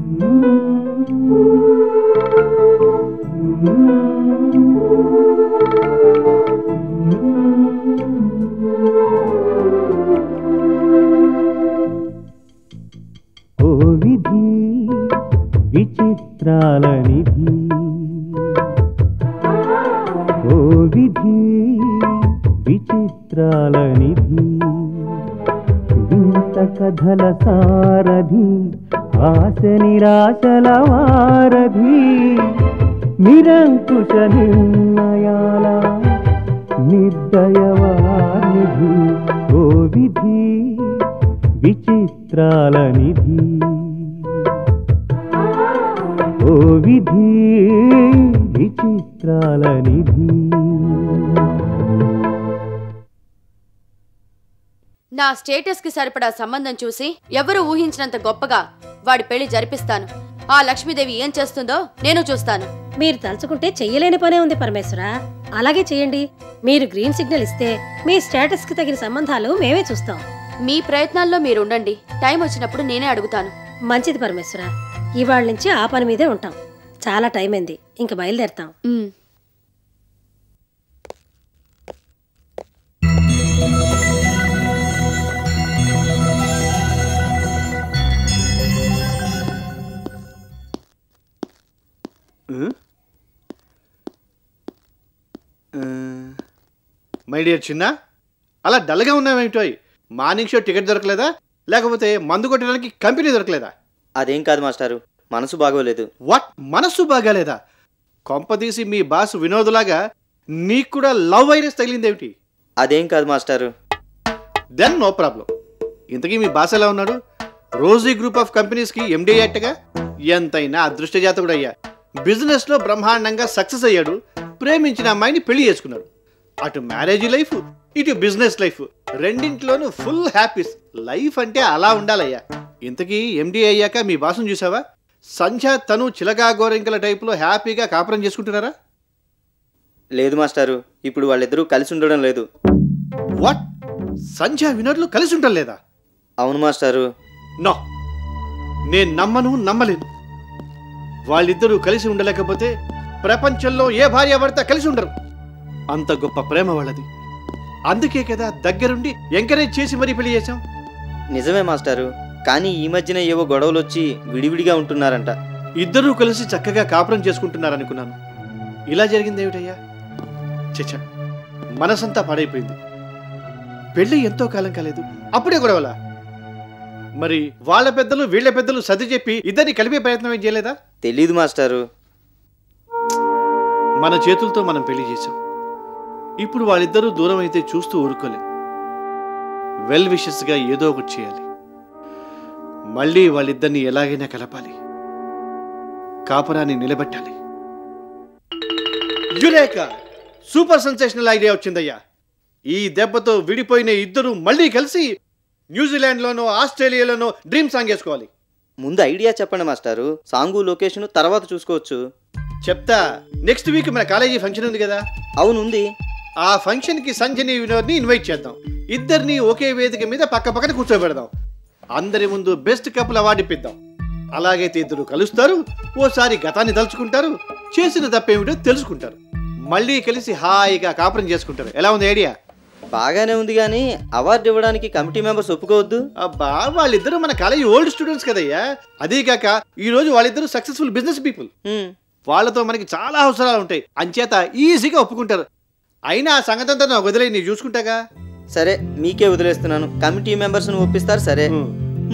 ఓ విధి విచిత్రాల నిధి, ఓ విధి విచిత్రాల నిధి, వింత కథల సారథి, ఆశ నిరాశల వారధి, నిరంకుశ నిర్ణయాల నిర్దయవానిధి, ఓ విధి విచిత్రాల నిధి, ఓ విధి విచిత్రాల నిధి. నా స్టేటస్ కి సరిపడా సంబంధం చూసి ఎవరు ఊహించినంత గొప్పగా వాడి పెళ్లి జరిపిస్తాను. ఆ లక్ష్మీదేవి ఏం చేస్తుందో నేను చూస్తాను. మీరు తలుచుకుంటే చెయ్యలేని పనే ఉంది పరమేశ్వర. అలాగే చెయ్యండి. మీరు గ్రీన్ సిగ్నల్ ఇస్తే మీ స్టేటస్ కి తగిన సంబంధాలు మేమే చూస్తాం. మీ ప్రయత్నాల్లో మీరు ఉండండి. టైం వచ్చినప్పుడు నేనే అడుగుతాను. మంచిది పరమేశ్వర. ఇవాళ నుంచి ఆ పని మీదే ఉంటాం. చాలా టైం అయింది, ఇంక బయలుదేరతాం. మై డియర్ చిన్న, అలా డల్గా ఉన్నావేంటో. మార్నింగ్ షో టికెట్ దొరకలేదా, లేకపోతే మందు కొట్టడానికి కంపెనీ దొరకలేదా? అదేం కాదు మాస్టారు, మనసు బాగోలేదు. వాట్, మనసు బాగాలేదా? కొంపదీసి మీ బాస్ వినోద్లాగా నీకు కూడా లవ్ వైరస్ తగిలిందేమిటి? అదేం కాదు మాస్టారు. Then no problem. ఇంతకీ మీ బాస్ ఎలా ఉన్నాడు? రోజీ గ్రూప్ ఆఫ్ కంపెనీస్కి ఎండీ అయ్యట్టుగా. ఎంతైనా అదృష్ట జాతకుడు అయ్యా. బిజినెస్లో బ్రహ్మాండంగా సక్సెస్ అయ్యాడు. ప్రేమించిన అమ్మాయిని పెళ్లి చేసుకున్నాడు. అటు మ్యారేజ్ లైఫ్, ఇటు బిజినెస్ లైఫ్, రెండింటిలోనూ ఫుల్ హ్యాపీస్. లైఫ్ అంటే అలా ఉండాలయ్యా. ఇంతకీ ఎండీ అయ్యాక మీ బాసును చూసావా? సంధ్య తను చిలకా గోరింకల టైపులో హ్యాపీగా కాపురం చేసుకుంటున్నారా? లేదు మాస్టారు, ఇప్పుడు వాళ్ళిద్దరూ కలిసి ఉండడం లేదు. వాట్, సంధ్య వినోద్లు కలిసి ఉండడం లేదా? అవును మాస్టారు. నో, నేను నమ్మలేను. వాళ్ళిద్దరూ కలిసి ఉండలేకపోతే ప్రపంచంలో ఏ భార్యాభర్త కలిసి ఉండరు. అంత గొప్ప ప్రేమ వాళ్ళది. అందుకే కదా దగ్గరుండి ఎంకరేజ్ చేసి మరీ పెళ్లి చేశాం. నిజమే మాస్టారు, కానీ ఈ మధ్యన ఏవో గొడవలు వచ్చి విడివిడిగా ఉంటున్నారంట. ఇద్దరూ కలిసి చక్కగా కాపురం చేసుకుంటున్నారనుకున్నాను. ఇలా జరిగింది ఏమిటయ్యా? చచ్చా, మనసంతా పాడైపోయింది. పెళ్లి ఎంతో కాలం కాలేదు, అప్పుడే గొడవలా? మరి వాళ్ళ పెద్దలు వీళ్ళ పెద్దలు సర్ది చెప్పి ఇద్దరిని కలిపే ప్రయత్నం ఏం చేయలేదా? తెలీదు మాస్టారు. మన చేతులతో మనం పెళ్లి చేశాం. ఇప్పుడు వాళ్ళిద్దరూ దూరం అయితే చూస్తూ ఊరుకోలేం. వెల్ విషెస్గా ఏదో ఒకటి చేయాలి. మళ్ళీ వాళ్ళిద్దరిని ఎలాగైనా కలపాలి. కాపురాన్ని నిలబెట్టాలి. యురేకా! సూపర్ సెన్సేషనల్ ఐడియా వచ్చిందయ్యా. ఈ దెబ్బతో విడిపోయిన ఇద్దరు మళ్ళీ కలిసి న్యూజిలాండ్లోనో ఆస్ట్రేలియాలోనో డ్రీమ్ సాంగ్ వేసుకోవాలి. ముందు ఐడియా చెప్పండి మాస్టారు. సాంగు లొకేషన్ తర్వాత చూసుకోవచ్చు. చెప్తా. నెక్స్ట్ వీక్ మన కాలేజీ ఫంక్షన్ ఉంది కదా? అవును ఉంది. ఆ ఫంక్షన్కి సంజని వినోద్ని ఇన్వైట్ చేద్దాం. ఇద్దరిని ఒకే వేదిక మీద పక్క పక్కన కూర్చోబెడదాం. అందరి ముందు బెస్ట్ కపుల్ అవార్డు ఇప్పిద్దాం. అలాగైతే ఇద్దరు కలుస్తారు, ఓసారి గతాన్ని తలుచుకుంటారు, చేసిన తప్పేమిటో తెలుసుకుంటారు, మళ్ళీ కలిసి హాయిగా కాపురం చేసుకుంటారు. ఎలా ఉంది ఐడియా? బాగానే ఉంది, కానీ అవార్డు ఇవ్వడానికి కమిటీ మెంబర్స్ ఒప్పుకోవద్దు. అబ్బా, వాళ్ళిద్దరూ మన కాలేజీ ఓల్డ్ స్టూడెంట్స్ కదయ్యా. అదీ కాక ఈ రోజు వాళ్ళిద్దరూ సక్సెస్ఫుల్ బిజినెస్ పీపుల్. వాళ్ళతో మనకి చాలా అవసరాలు ఉంటాయి. అంచేత ఈజీగా ఒప్పుకుంటారు. అయినా ఆ సంగతంతా నాకు వదిలే, నేను చూసుకుంటాగా. సరే, మీకే వదిలేస్తున్నాను. కమిటీ మెంబర్స్ ను ఒప్పిస్తారు. సరే,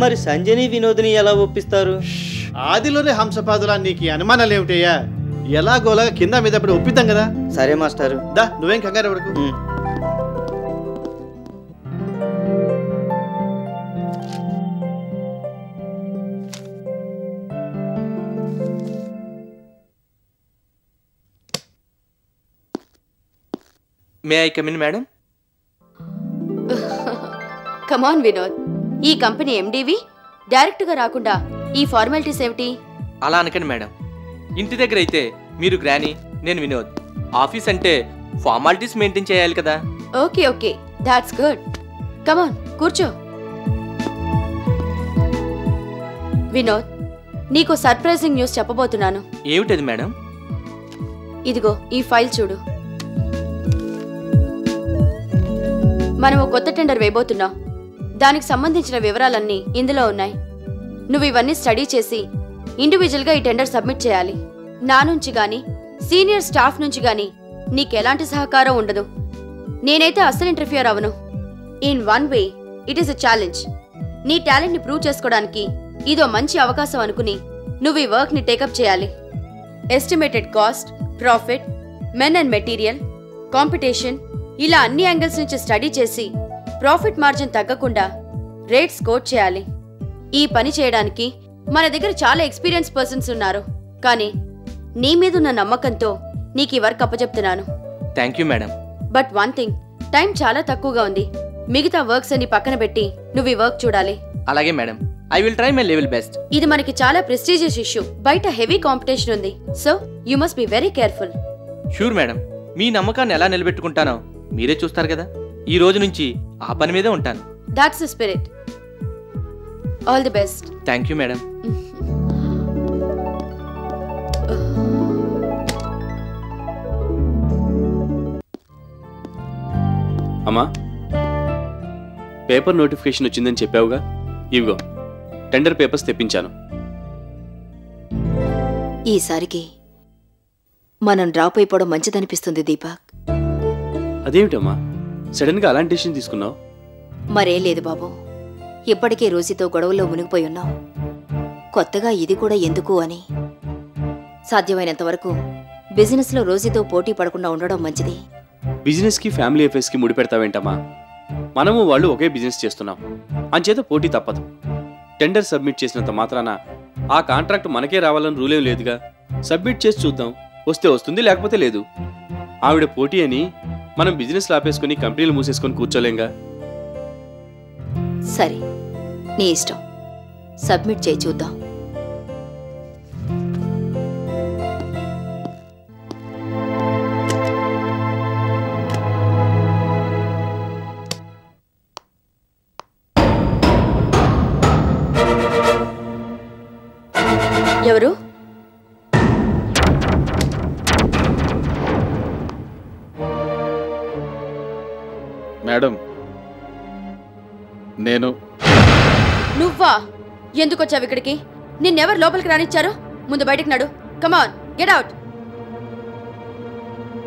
మరి సంజని వినోద్ని ఎలా ఒప్పిస్తారు? ఆదిలోనే హంసపాదులా నీకు అనుమానాలు ఏమిటయ్యా? ఎలాగోలా కింద మీద పడి ఒప్పిద్దాం కదా. సరే మాస్టారు. దా, నువ్వేం కంగారు వరకు. May I come in madam? Come on Vinod, ఈ కంపెనీ ఎండివి డైరెక్ట్గా రాకుండా ఈ ఫార్మాలిటీస్ ఏమిటి? అలా అనకండి మేడం. ఇంటి దగ్గర అయితే మీరు గ్రానీ, నేను వినోద్. ఆఫీస్ అంటే ఫార్మాలిటీస్ మెయింటైన్ చేయాలి కదా. Okay okay, that's good. Come on కూర్చో. వినోద్, నీకు సర్ప్రైజింగ్ న్యూస్ చెప్పబోతున్నాను. ఏమిటది మేడం? ఇదిగో ఈ ఫైల్ చూడు. మనం ఓ కొత్త టెండర్ వేయబోతున్నాం. దానికి సంబంధించిన వివరాలన్నీ ఇందులో ఉన్నాయి. నువ్వు ఇవన్నీ స్టడీ చేసి ఇండివిజువల్గా ఈ టెండర్ సబ్మిట్ చేయాలి. నా నుంచి గాని సీనియర్ స్టాఫ్ నుంచి గాని నీకెలాంటి సహకారం ఉండదు. నేనైతే అస్సలు ఇంటర్ఫియర్ అవను. In one way it is a challenge. నీ టాలెంట్ ని ప్రూవ్ చేసుకోవడానికి ఇదో మంచి అవకాశం అనుకుని నువ్వు ఈ వర్క్ ని టేకప్ చేయాలి. Estimated cost, profit, men and material, competition ఇలా అన్ని యాంగిల్స్ నుంచి స్టడీ చేసి ప్రాఫిట్ మార్జిన్ తగ్గకుండా రేట్స్ కోట్ చేయాలి. ఈ పని చేయడానికి మన దగ్గర చాలా ఎక్స్పీరియన్స్ పర్సన్స్ ఉన్నారు. కానీ నీ మీదున్న నమ్మకంతో నీకు ఈ వర్క్ అప్పచెప్తున్నాను. Thank you madam. But one thing, time చాలా తక్కువగా ఉంది. మిగతా వర్క్స్ అన్ని పక్కన పెట్టి నువ్వు ఈ వర్క్ చూడాలి. అలాగే madam, I will try my level best. ఇది మనకి చాలా ప్రెస్టీజియస్ ఇష్యూ. బయట హెవీ కాంపిటీషన్ ఉంది. So you must be very careful. Sure madam. మీ నమ్మకాన్ని ఎలా నిలబెట్టుకుంటానో మీరే చూస్తారు కదా. ఈ రోజు నుంచి ఆ పని మీదే ఉంటాను. That's the spirit. All the best. Thank you madam. అమ్మా, పేపర్ నోటిఫికేషన్ వచ్చిందని చెప్పావుగా, ఇవిగో టెండర్ పేపర్స్ తెప్పించాను. ఈసారికి మనం డ్రాప్ అయిపోవడం మంచిదనిపిస్తుంది దీపక్. అదేమిటమ్మా సడన్గా అలాంటి డెసిషన్ తీసుకున్నావు? మరేం లేదు బాబు, ఇప్పటికే రోజుతో గొడవల్లో మునిగిపోయి ఉన్నాం. కొత్తగా ఇది కూడా ఎందుకు అని సాధ్యమైనంత వరకు బిజినెస్లో రోజుతో పోటీ పడకుండా ఉండడం మంచిది. బిజినెస్కి ఫ్యామిలీ అఫేర్స్కి ముడిపెడతావేంటమ్మా? మనము వాళ్ళు ఒకే బిజినెస్ చేస్తున్నాం, అంచేత పోటీ తప్పదు. టెండర్ సబ్మిట్ చేసినంత మాత్రాన ఆ కాంట్రాక్ట్ మనకే రావాలని రూలేం లేదుగా. సబ్మిట్ చేసి చూద్దాం, వస్తే వస్తుంది, లేకపోతే లేదు. ఆవిడ పోటీ అని మనం బిజినెస్ ఆపేసుకుని కంపెనీలు మూసేసుకొని కూర్చోలేంగా. సరే, నీ ఇష్టం. సబ్మిట్ చేయి చూద్దాం. ఎవరు? మేడం, నేను. నువ్వా? ఎందుకు వచ్చావు ఇక్కడికి? నిన్నెవరు లోపలికి రానిచ్చారు? ముందు బయటికి నడు. కమాన్, గెట్ అవుట్.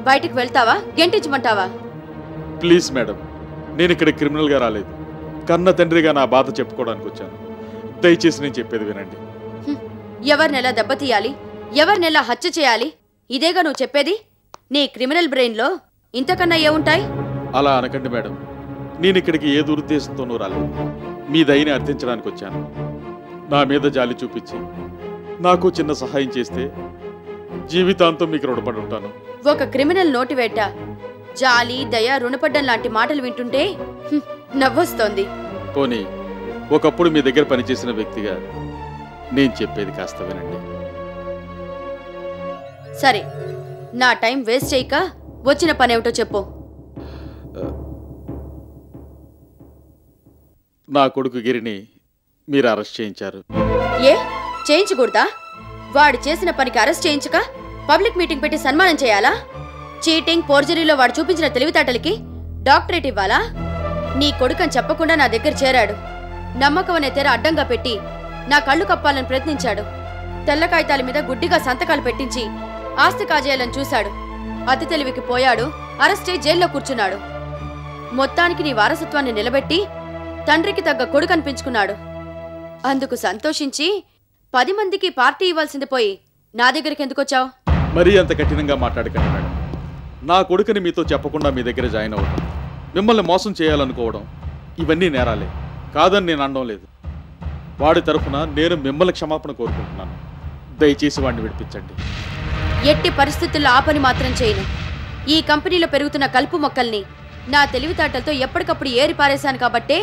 బయటికి వెళ్తావా, గెంటించమంటావా? ప్లీజ్ మేడం, నేను ఇక్కడ క్రిమినల్గా రాలేదు. కన్న తండ్రిగా నా బాధ చెప్పుకోవడానికి వచ్చాను. దయచేసి నేను చెప్పేది వినండి. ఎవరినెలా దెబ్బతీయాలి, ఎవరినెలా హత్య చేయాలి, ఇదేగా నువ్వు చెప్పేది? నీ క్రిమినల్ బ్రెయిన్లో ఇంతకన్నా ఏముంటాయి? అలా అనకండి మేడం, నేను ఇక్కడికి ఏ దురుద్దేశంతోనూ రాలేదు. మీ దయని అర్థించడానికి వచ్చాను. నా మీద జాలి చూపించి నాకు చిన్న సహాయం చేస్తే జీవితాంతం మీకు రుణపడి ఉంటాను. ఒక క్రిమినల్ నోటివేట జాలి, దయ, రుణపడ్డం లాంటి మాటలు వింటుంటే నవ్వొస్తోంది. పోనీ ఒకప్పుడు మీ దగ్గర పనిచేసిన వ్యక్తిగా నేను చెప్పేది కాస్త వినండి. సరే, నా టైం వేస్ట్ చేయక వచ్చిన పనేమిటో చెప్పు. నా కొడుకు గిరిని మీరు అరెస్ట్ చేయించారు. ఏ చేయించకూడదా? వాడు చేసిన పనికి అరెస్ట్ చేయించక పబ్లిక్ మీటింగ్ పెట్టి సన్మానం చేయాలా? చీటింగ్, ఫోర్జరీలో వాడు చూపించిన తెలివితేటలకి డాక్టరేట్ ఇవ్వాలా? నీ కొడుకని చెప్పకుండా నా దగ్గర చేరాడు. నమ్మకం అనే తెర అడ్డంగా పెట్టి నా కళ్ళు కప్పాలని ప్రయత్నించాడు. తెల్ల కాగితాల మీద గుడ్డిగా సంతకాలు పెట్టించి ఆస్తి కాజేయాలని చూశాడు. అతి తెలివికి పోయాడు, అరెస్ట్ అయి జైల్లో కూర్చున్నాడు. మొత్తానికి నీ వారసత్వాన్ని నిలబెట్టి తండ్రికి తగ్గ కొడుకు అనిపించుకున్నాడు. అందుకు సంతోషించి 10 మందికి పార్టీ ఇవ్వాల్సింది పోయి నా దగ్గరికి ఎందుకొచ్చావు? మరీ అంత కఠినంగా మాట్లాడకండి మేడం. నా కొడుకుని మీతో చెప్పకుండా మీ దగ్గర జాయిన్ అవ్వడం, మిమ్మల్ని మోసం చేయాలనుకోవడం, ఇవన్నీ నేరాలే. కాదని నేను అనడం లేదు. వాడి తరఫున నేను మిమ్మల్ని క్షమాపణ కోరుకుంటున్నాను. దయచేసి వాడిని విడిపించండి. ఎట్టి పరిస్థితుల్లో ఆ పని మాత్రం చేయను. ఈ కంపెనీలో పెరుగుతున్న కలుపు మొక్కల్ని నా తెలివితేటలతో ఎప్పటికప్పుడు ఏరి పారేశాను కాబట్టే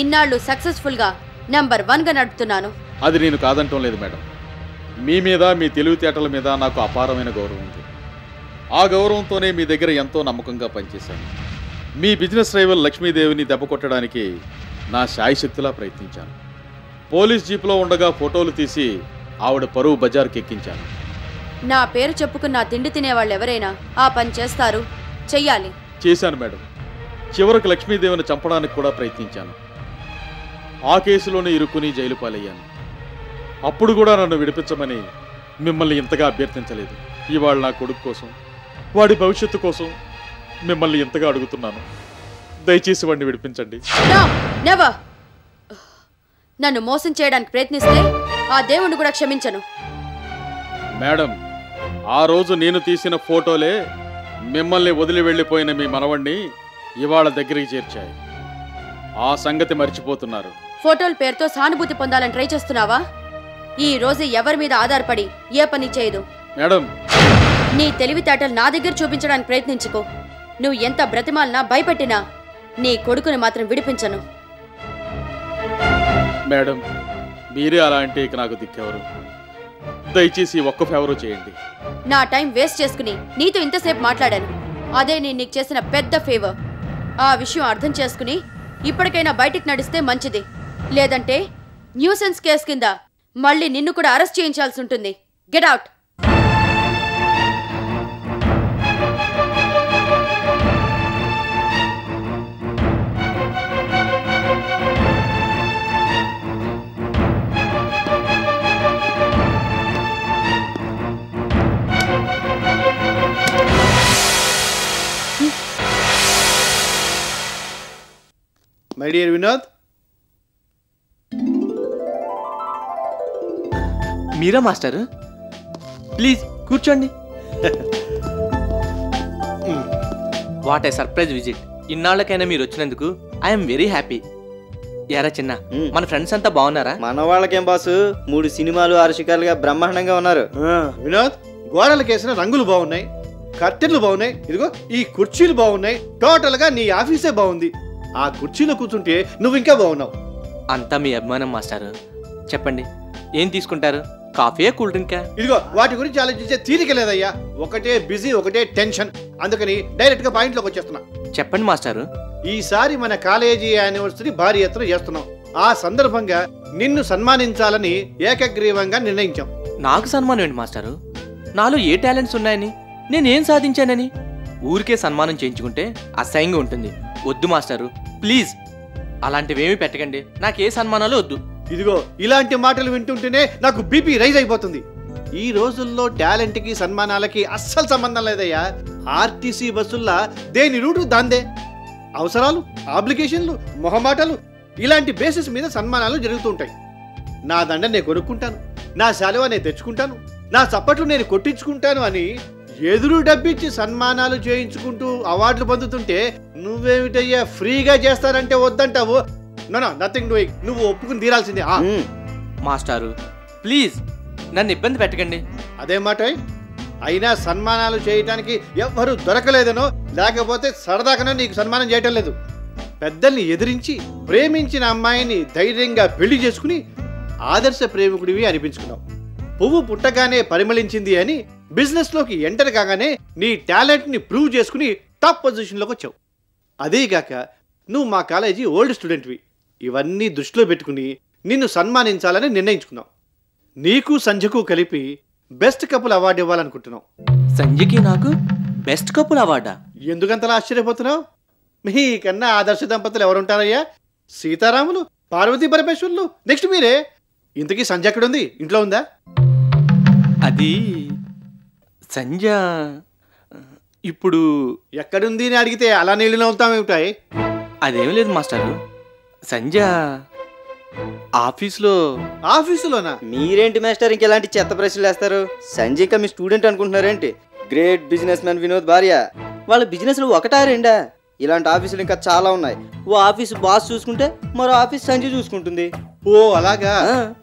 ఇన్నాళ్ళు సక్సెస్ఫుల్గా నంబర్ 1గా నడుపుతున్నాను. అది నేను కాదంటం లేదు మేడం. మీ మీద, మీ తెలివితేటల మీద నాకు అపారమైన గౌరవం ఉంది. ఆ గౌరవంతోనే మీ దగ్గర ఎంతో నమ్మకంగా పనిచేశాను. మీ బిజినెస్ రైవల్ లక్ష్మీదేవిని దెబ్బ కొట్టడానికి నా శాయశక్తిలా ప్రయత్నించాను. పోలీస్ జీప్లో ఉండగా ఫోటోలు తీసి ఆవిడ పరువు బజార్కి ఎక్కించాను. నా పేరు చెప్పుకున్న తిండి తినేవాళ్ళు ఎవరైనా ఆ పని చేస్తారు, చెయ్యాలి. చేశాను మేడం. చివరకు లక్ష్మీదేవిని చంపడానికి కూడా ప్రయత్నించాను. ఆ కేసులోనే ఇరుక్కుని జైలు పాలయ్యాను. అప్పుడు కూడా నన్ను విడిపించమని మిమ్మల్ని ఇంతగా అభ్యర్థించలేదు. ఇవాళ నా కొడుకు కోసం, వాడి భవిష్యత్తు కోసం మిమ్మల్ని ఇంతగా అడుగుతున్నాను. దయచేసి వాడిని విడిపించండి. No, never. నన్ను మోసం చేయడానికి ప్రయత్నిస్తే ఆ దేవుణ్ణి కూడా క్షమించను. మేడం, ఆ రోజు నేను తీసిన ఫోటోలే మిమ్మల్ని వదిలి వెళ్ళిపోయిన మీ మనవణ్ణి ఇవాళ దగ్గరికి చేర్చాయి. ఆ సంగతి మర్చిపోతున్నారు. ఫోటోల పేరుతో సానుభూతి పొందాలని ట్రై చేస్తున్నావా? ఈ రోజు ఎవరి మీద ఆధారపడి ఏ పని చేయదు. మేడం, నీ తెలివితేటలు నా దగ్గర చూపించడానికి ప్రయత్నించుకో. నువ్వు ఎంత బ్రతిమాలినా భయపెట్టినా నీ కొడుకుని మాత్రం విడిపించను. మేడం, మీరే అలా అంటే ఇక నాకు దిక్కెవరు? దయచేసి ఒక్క ఫేవరు చేయండి. నా టైం వేస్ట్ చేసుకుని నీతో ఇంతసేపు మాట్లాడాను. అదే నేను నీకు చేసిన పెద్ద ఫేవర్. ఆ విషయం అర్థం చేసుకుని ఇప్పటికైనా బయటికి నడిస్తే మంచిది. లేదంటే న్యూసెన్స్ కేసు కింద మళ్ళీ నిన్ను కూడా అరెస్ట్ చేయించాల్సి ఉంటుంది. Get out. My dear Vinod, మీరా మాస్టర్? ప్లీజ్ కూర్చోండి. What a surprise visit. ఇన్నాళ్ళకైనా మీరు వచ్చినందుకు ఐఎమ్ వెరీ హ్యాపీ. ఎరా చిన్న, మన ఫ్రెండ్స్ అంతా బాగున్నారా? మన వాళ్ళకేం బాసు, 3 సినిమాలు 6 షికార్లుగా బ్రహ్మాండంగా ఉన్నారు. వినోద్, గోడలకు వేసిన రంగులు బాగున్నాయి, కర్టెన్లు బాగున్నాయి, ఇదిగో ఈ కుర్చీలు బాగున్నాయి. టోటల్ గా నీ ఆఫీసే బాగుంది. ఆ కుర్చీలో కూర్చుంటే నువ్వు ఇంకా బాగున్నావు. అంతా మీ అభిమానం మాస్టర్. చెప్పండి, ఏం తీసుకుంటారు? కాఫీయా, కూల్ డ్రింకా? ఇదిగో వాటి గురించి ఆలోచించే తీరిక లేదయ్యా. ఒకటే బిజీ, ఒకటే టెన్షన్. అందుకని డైరెక్ట్ గా పాయింట్ లోకి వచ్చేస్తున్నా. చెప్పండి మాస్టారు. ఈసారి మన కాలేజీ యానివర్సరీ భారీ ఎత్తున చేస్తున్నాం. ఆ సందర్భంగా నిన్ను సన్మానించాలని ఏకగ్రీవంగా నిర్ణయించాం. నాకు సన్మానం ఏంటి మాస్టారు? నాలో ఏ టాలెంట్స్ ఉన్నాయని, నేనేం సాధించానని? ఊరికే సన్మానం చేయించుకుంటే అసహ్యంగా ఉంటుంది. వద్దు మాస్టారు, ప్లీజ్ అలాంటివేమీ పెట్టకండి. నాకే సన్మానాలు వద్దు. ఇదిగో ఇలాంటి మాటలు వింటుంటేనే నాకు బీపీ రైజ్ అయిపోతుంది. ఈ రోజుల్లో టాలెంట్ కి సన్మానాలకి అస్సలు సంబంధం లేదయ్యా. ఆర్టీసీ బస్సుల్లా దేని రూటు దాందే. అవసరాలు, అప్లికేషన్లు, మొహమాటలు ఇలాంటి బేసిస్ మీద సన్మానాలు జరుగుతుంటాయి. నా దండ నేను కొనుక్కుంటాను, నా శాలువా నేను తెచ్చుకుంటాను, నా చప్పట్లు నేను కొట్టించుకుంటాను అని ఎదురు డబ్బిచ్చి సన్మానాలు చేయించుకుంటూ అవార్డులు పొందుతుంటే నువ్వేమిటయ్యా ఫ్రీగా చేస్తారంటే వద్దంటావు. No nothing doing. నువ్వు ఒప్పుకుని తీరాల్సిందే. మాస్టారు ప్లీజ్ నన్ను ఇబ్బంది పెట్టకండి. అదే మాట. అయినా సన్మానాలు చేయటానికి ఎవ్వరూ దొరకలేదనో లేకపోతే సరదాగానో నీకు సన్మానం చేయటం లేదు. పెద్దల్ని ఎదిరించి ప్రేమించిన అమ్మాయిని ధైర్యంగా పెళ్లి చేసుకుని ఆదర్శ ప్రేమికుడివి అనిపించుకున్నావు. పువ్వు పుట్టగానే పరిమళించింది అని బిజినెస్ లోకి ఎంటర్ కాగానే నీ టాలెంట్ ని ప్రూవ్ చేసుకుని టాప్ పొజిషన్ లోకి వచ్చావు. అదేగాక నువ్వు మా కాలేజీ ఓల్డ్ స్టూడెంట్వి. ఇవన్నీ దృష్టిలో పెట్టుకుని నిన్ను సన్మానించాలని నిర్ణయించుకున్నావు. నీకు సంజయ్కు కలిపి బెస్ట్ కపుల్ అవార్డు ఇవ్వాలనుకుంటున్నావు. సంజయ్కి నాకు బెస్ట్ కపుల్ అవార్డా? ఎందుకంతలా ఆశ్చర్యపోతున్నావు? మీకన్నా ఆదర్శ దంపతులు ఎవరుంటారయ్యా? సీతారాములు, పార్వతీ పరమేశ్వరులు, నెక్స్ట్ మీరే. ఇంతకీ సంజయ్ ఎక్కడుంది? ఇంట్లో ఉందా? అది సంజయ్ ఇప్పుడు ఎక్కడుంది అని అడిగితే అలా నీళ్ళు నవ్వుతామేమిటాయి? అదేం లేదు మాస్టారు. సంజయ్ ఆఫీసులోనా? మీరేంటి మాస్టర్ ఇంకెలాంటి చెత్త ప్రశ్నలు వేస్తారు? సంజయ్ మీ స్టూడెంట్ అనుకుంటున్నారేంటి? గ్రేట్ బిజినెస్ మ్యాన్ వినోద్ భార్య. వాళ్ళ బిజినెస్లు ఒకటా రెండా? ఇలాంటి ఆఫీసులు ఇంకా చాలా ఉన్నాయి. ఓ ఆఫీసు బాస్ చూసుకుంటే మరో ఆఫీస్ సంజయ్ చూసుకుంటుంది. ఓ అలాగా,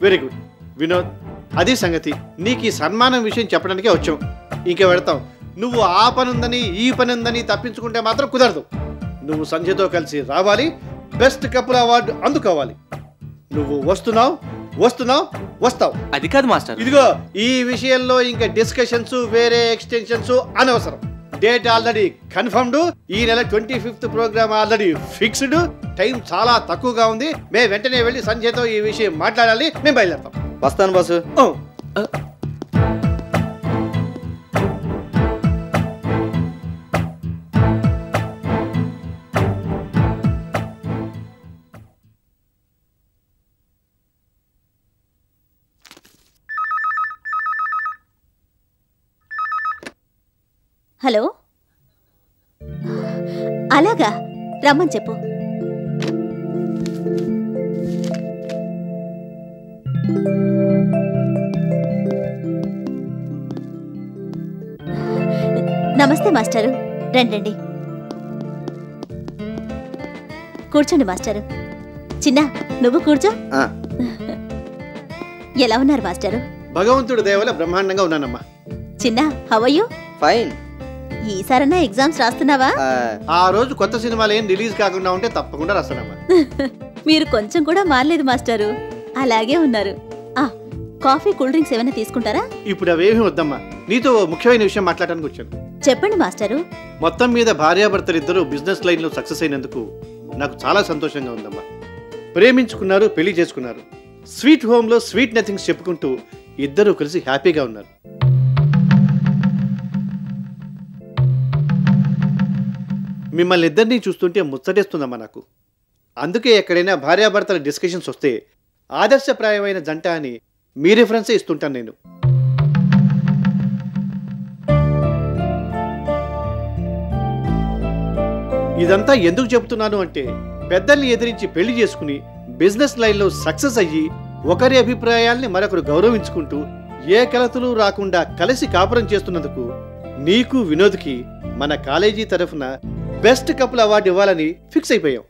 వెరీ గుడ్ వినోద్. అది సంగతి. నీకు ఈ సన్మానం విషయం చెప్పడానికే వచ్చాం. ఇంక వెళతాం. నువ్వు ఆ పని ఉందని ఈ పని ఉందని తప్పించుకుంటే మాత్రం కుదరదు. నువ్వు సంజయ్తో కలిసి రావాలి, బెస్ట్ కపుల్ అవార్డు అందుకోవాలి. నువ్వు వస్తావు. అది కాదు మాస్టర్. ఇదిగో ఈ విషయంలో ఇంకా డిస్కషన్స్, వేరే ఎక్స్టెన్షన్స్ అనవసరం. Date already confirmed. ఈ నెల 25th programme already fixed. Time చాలా తక్కువగా ఉంది. మేము వెంటనే వెళ్ళి సంజయ్తో ఈ విషయం మాట్లాడాలి. మేము బయలుదేరతాం. వస్తాను బాసు. హలో, అలాగా, రమ్మని చెప్పు. నమస్తే మాస్టారు, రండి. కూర్చోండి మాస్టారు. చిన్న, నువ్వు కూర్చో. ఎలా ఉన్నారు మాస్టారు? భగవంతుడి దయ వల్ల బ్రహ్మాండంగా ఉన్నానమ్మా. చిన్న, హౌ ఆర్ యు? ఫైన్. ఈసారన్నా ఎగ్జామ్స్ రాస్తున్నావా? ఆ రోజు కొత్త సినిమాలు ఏం రిలీజ్ కాకుండా ఉంటే తప్పకుండా రాస్తానమ్మా. మీరు కొంచెం కూడా మారలేదు మాస్టారు, అలాగే ఉన్నారు. కాఫీ, కూల్ డ్రింక్స్ ఏమైనా తీసుకుంటారా? ఇప్పుడు అవేమీ వద్దమ్మా, నీతో ముఖ్యమైన విషయం మాట్లాడడానికి వచ్చాను. చెప్పండి మాస్టారు. మొత్తం మీద భార్యాభర్తలు ఇద్దరు బిజినెస్ లైన్లో సక్సెస్ అయినందుకు నాకు చాలా సంతోషంగా ఉందమ్మా. ప్రేమించుకున్నారు, పెళ్లి చేసుకున్నారు, స్వీట్ హోమ్లో స్వీట్ నథింగ్స్ చెప్పుకుంటూ ఇద్దరూ కలిసి హ్యాపీగా ఉన్నారు. మిమ్మల్ని ఇద్దరినీ చూస్తుంటే ముచ్చటేస్తుందమ్మా నాకు. అందుకే ఎక్కడైనా భార్యాభర్తల డిస్కషన్స్ వస్తే ఆదర్శప్రాయమైన జంట అని మీ రిఫరెన్సే ఇస్తుంటాను నేను. ఇదంతా ఎందుకు చెబుతున్నాను అంటే, పెద్దల్ని ఎదిరించి పెళ్లి చేసుకుని బిజినెస్ లైన్లో సక్సెస్ అయ్యి ఒకరి అభిప్రాయాల్ని మరొకరు గౌరవించుకుంటూ ఏ కలతలు రాకుండా కలిసి కాపురం చేస్తున్నందుకు నీకు వినోద్కి మన కాలేజీ తరఫున బెస్ట్ కపుల్ అవార్డు ఇవ్వాలని ఫిక్స్ అయిపోయాం.